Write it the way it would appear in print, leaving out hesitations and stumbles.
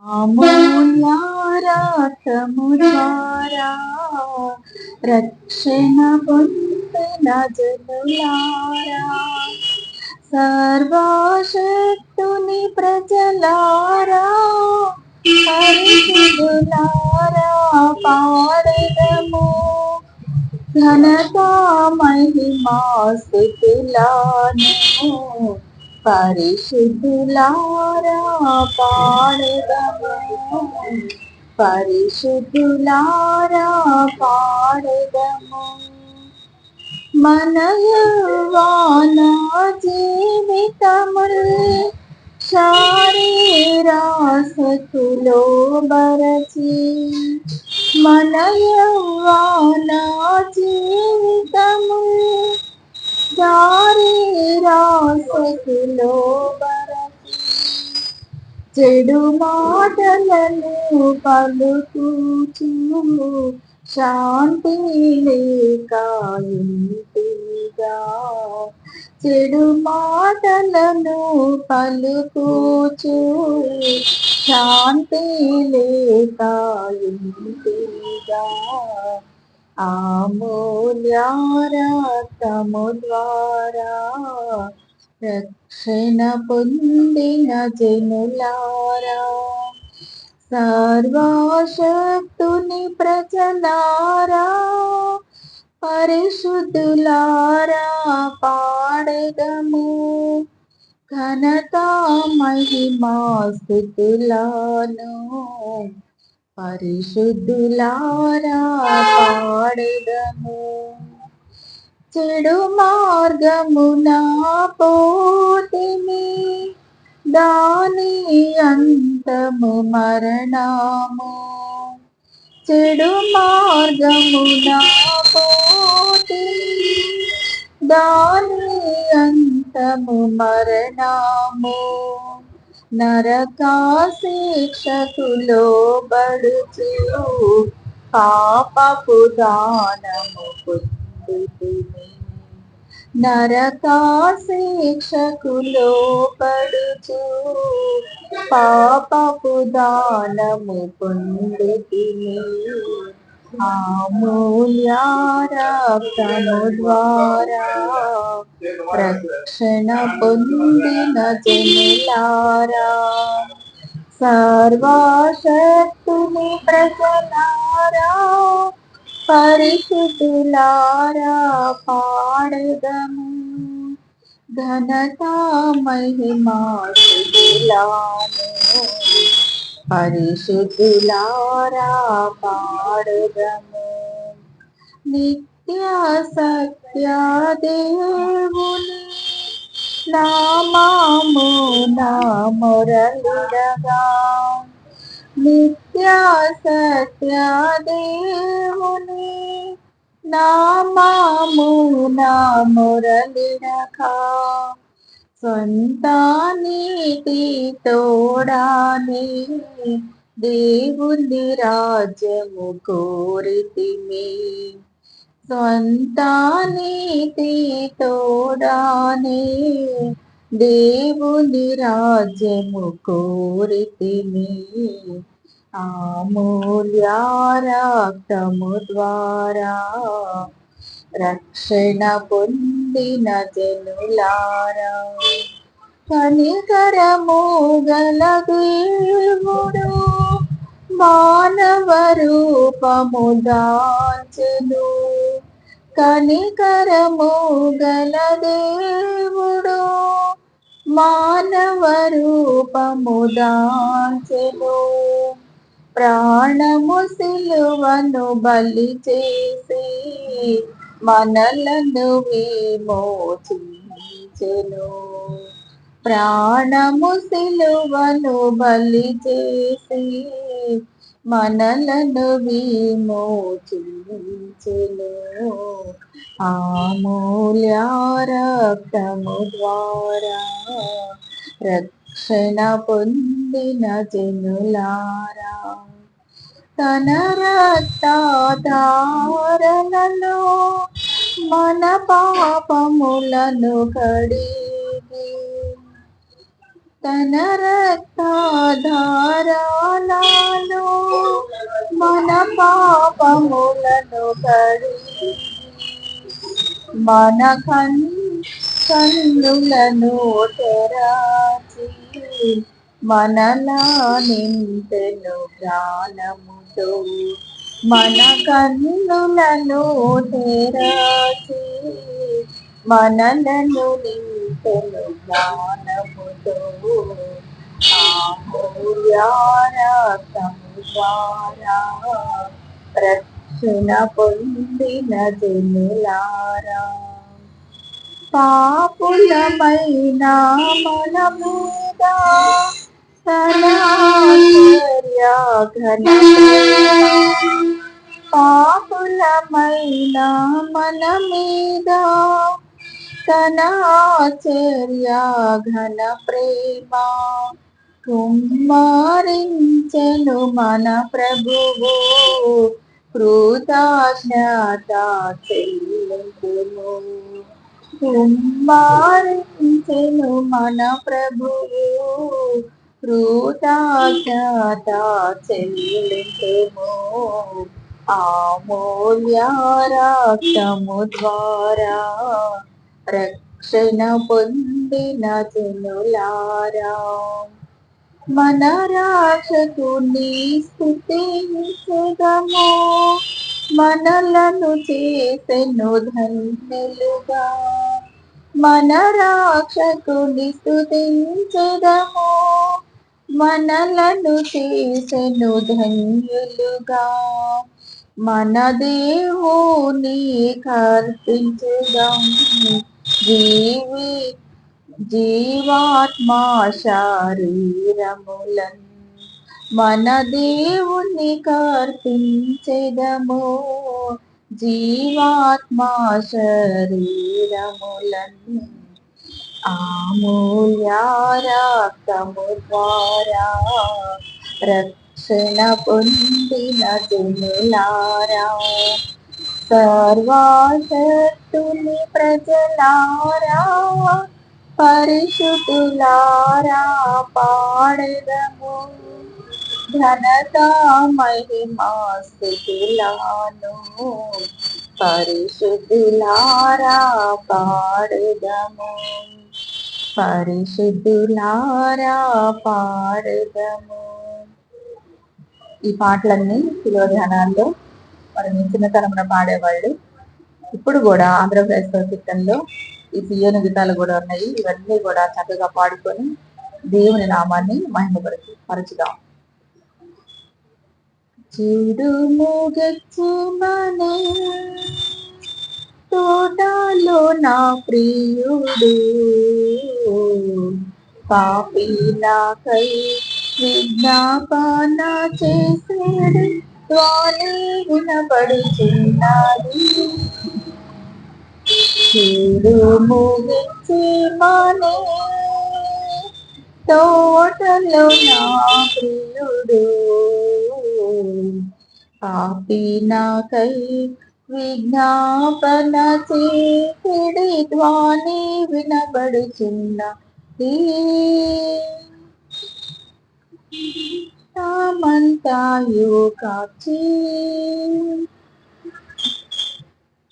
అమూల్యారాతము ద్వారా రక్షణ పొందిన జనులారా, సర్వశక్తుని ప్రజలారా, పరిశుద్ధులారా పాడెదము ఘనత మహిమా స్తుతులను. పరిశుద్ధులారా పాడెదము, పరిశుద్ధులారా పాడెదము. మన యవ్వన జీవితముల్ శారీరాసకులో బరచి, మన యవ్వన జీవితముల్ శారీరాసకులో బరచి, చెడు మాటలను పలుకుచు శాంతి లేక ఇంటిగా, చెడు మాటలను పలుకుచు శాంతి లేక ఇంటిగా, అమూల్యారాతము ద్వారా రక్షణ పొందిన జనులారా, సర్వశక్తుని ప్రజలారా, పరిశుద్ధులారా పాడెదము ఘనత మహిమా స్తుతులను. పరిశుద్ధులారా పాడెదము. చెడు మార్గమున పోతిమి, దాని అంతము మరణము. చెడు మార్గమున పోతిమి, దాని అంతము మరణము. నరకా శిక్షకులో బడుచు పాపపు దానము పొందితిమి, నరకా శిక్షకులో బడుచు పాపపు దానము పొందితిమి. అమూల్యారాతము ద్వారా రక్షణ పొందిన జనులారా, సర్వశక్తుని ప్రజలారా, పరిశుద్ధులారా పాడెదము ఘనత మహిమా స్తుతులను. పరిశుద్ధులారా పాడెదము. నిత్య సత్య దేవుని నామము నా మొరలిడగా, నిత్య సత్య దేవుని నామము నా మొరలిడగా, స్వంత నీతి తోడానే దేవుని రాజ్యము కోరితిమి, స్వంత నీతి తోడానే దేవుని రాజ్యము కోరితిమి. అమూల్యారాతము ద్వారా రక్షణ పొందిన జనులారా, కనికరము గల దేవుడు మానవ రూపము దాల్చెను, కనికరము గల దేవుడు మానవ రూపము దాల్చెను. ప్రాణము సిలువను బలి చేసి మనలను విమోచించెను, ప్రాణము సిలువను బలి చేసి మనలను విమోచించెను. అమూల్యారాతము ద్వారా రక్షణ పొందిన జనులారా, తన రక్తధారలలో మన పాపములను కడిగి, తన రక్తధారలలో మన పాపములను కడిగి మన కన్నులను తెరాచి మనలా నింపెను జ్ఞానముతో మన కన్నులను తెరాచి మనలను నింపెను జ్ఞానముతో ఆమూల్యారక్తము ద్వారా రక్షణ పొందిన జనులారా పాపులమైన మన మీద తన ఆశ్చర్య ఘన పాపులమైన మన మీద తన ఆశ్చర్య ఘన ప్రేమ కుమ్మరించెను మన ప్రభువు కృతజ్ఞత చెల్లించుము కుమ్మరించెను మన ప్రభువు కృతజ్ఞత చెల్లించుము అమూల్య రక్తము ద్వారా రక్షణ పొందిన జనులారా మన రక్షకుని స్తుతించెదము మనలను చేసెను ధన్యులుగా మన రక్షకుని స్తుతించెదము మనలను చేసెను ధన్యులుగా మన దేవుని కర్పించెదము జీవాత్మా శరీరములన్ మన దేవుని కర్పించెదము జీవాత్మా శరీరములన్ అమూల్య రక్తము ద్వారా రక్షణ పొందిన జనులారా సర్వశక్తుని ప్రజలారా పరిశుద్ధులారా పాడెదము ఘనత మహిమా స్తుతులను పరిశుద్ధులారా పాడెదము పరిశుద్ధులారా పాడెదము. ఈ పాటలన్నీ శిలువ ధ్యానాల్లో మరి చిన్నతనమున పాడేవాళ్ళు. ఇప్పుడు కూడా ఆంధ్రప్రదేశ్ కీర్తనలో ఈ సియోను గీతాలు కూడా ఉన్నాయి. ఇవన్నీ కూడా చక్కగా పాడుకొని దేవుని నామాన్ని మహిమపరచుదాం. చూడుము గెత్సేమనే తోటలో నా ప్రియుడు పాపి నాకై విజ్ఞాపన చేసేడు ధ్వని వినబడుచున్నది. చూడుము గెత్సేమనే తోటలో నా ప్రియుడు పాపి నాకై విజ్ఞాపన చేసిడి ధ్వని వినబడుచున్నది. తామంతాయు కాచి